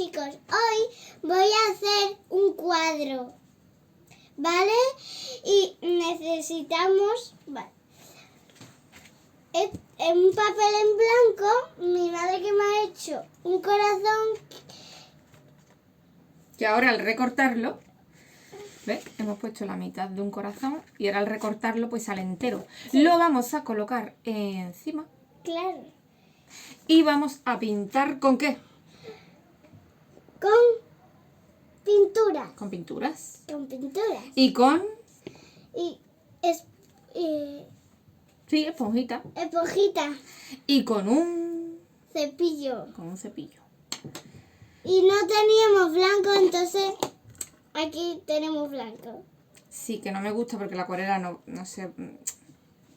chicos, hoy voy a hacer un cuadro, ¿vale? Y necesitamos en un papel en blanco, mi madre que me ha hecho un corazón. Que ahora al recortarlo, ¿ves? Hemos puesto la mitad de un corazón y ahora al recortarlo pues sale entero. Sí. Lo vamos a colocar encima. Claro. Y vamos a pintar ¿con qué? Con pinturas. Con pinturas. Con pinturas. Y con... Y Sí, esponjita. esponjita. Y con un... Cepillo. Con un cepillo. Y no teníamos blanco, entonces aquí tenemos blanco. Sí, que no me gusta porque la acuarela no sé...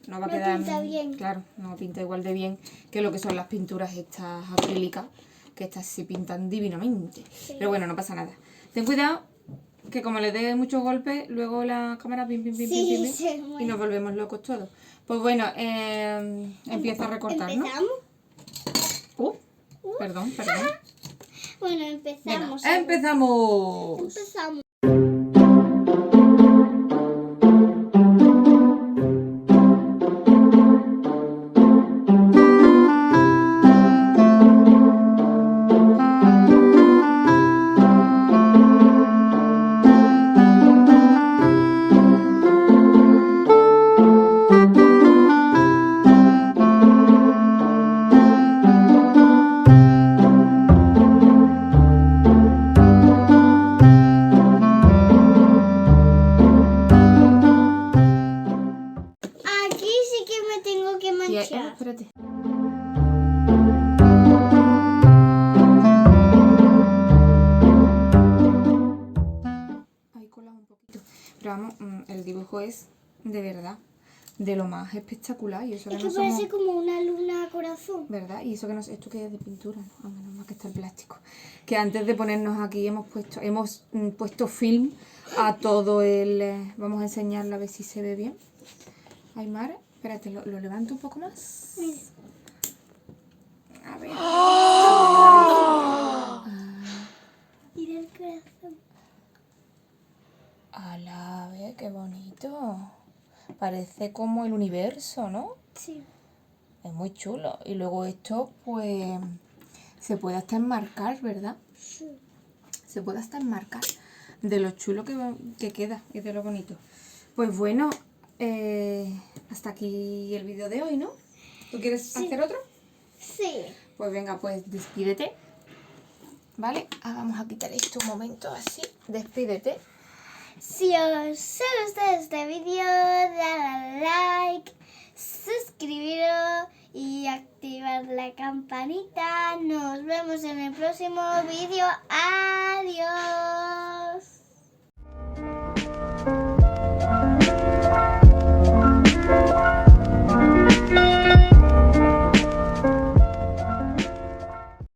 No va a No quedar... pinta bien. Claro, no pinta igual de bien que lo que son las pinturas estas acrílicas. Que estas sí pintan divinamente. Sí. Pero bueno, no pasa nada. Ten cuidado que como le dé muchos golpes, luego la cámara pim, pim, pim, Sí, pim, pim, se pim, mueve. y nos volvemos locos todos. Pues bueno, empieza a recortar, ¿no? ¿Empezamos? Perdón. Bueno, Venga, empezamos. ¡empezamos! Empezamos. Aquí sí que me tengo que Y ahí, manchar. espérate. Ahí colado un poquito. Pero vamos, el dibujo es de verdad de lo más espectacular. Y eso Es que que no parece somos... como una luna corazón. ¿Verdad? Y eso que no sé, esto que es de pintura, ¿no? Ah, menos mal que está el plástico. Que antes de ponernos aquí hemos puesto film a todo el... vamos a enseñarlo a ver si se ve bien. Aymara, espérate, lo levanto un poco más. A ver. Mira el corazón. ¡Hala! Ve, qué bonito. Parece como el universo, ¿no? Sí. Es muy chulo. Y luego esto, pues, se puede hasta enmarcar, ¿verdad? Sí. Se puede hasta enmarcar de lo chulo que queda y de lo bonito. Pues bueno, hasta aquí el vídeo de hoy, ¿no? ¿Tú quieres hacer otro? Sí. Pues venga, pues despídete. ¿Vale? Vamos a quitar esto un momento así. Despídete. Si os ha gustado este vídeo, dale a like, suscribiros y activar la campanita. Nos vemos en el próximo vídeo. Adiós.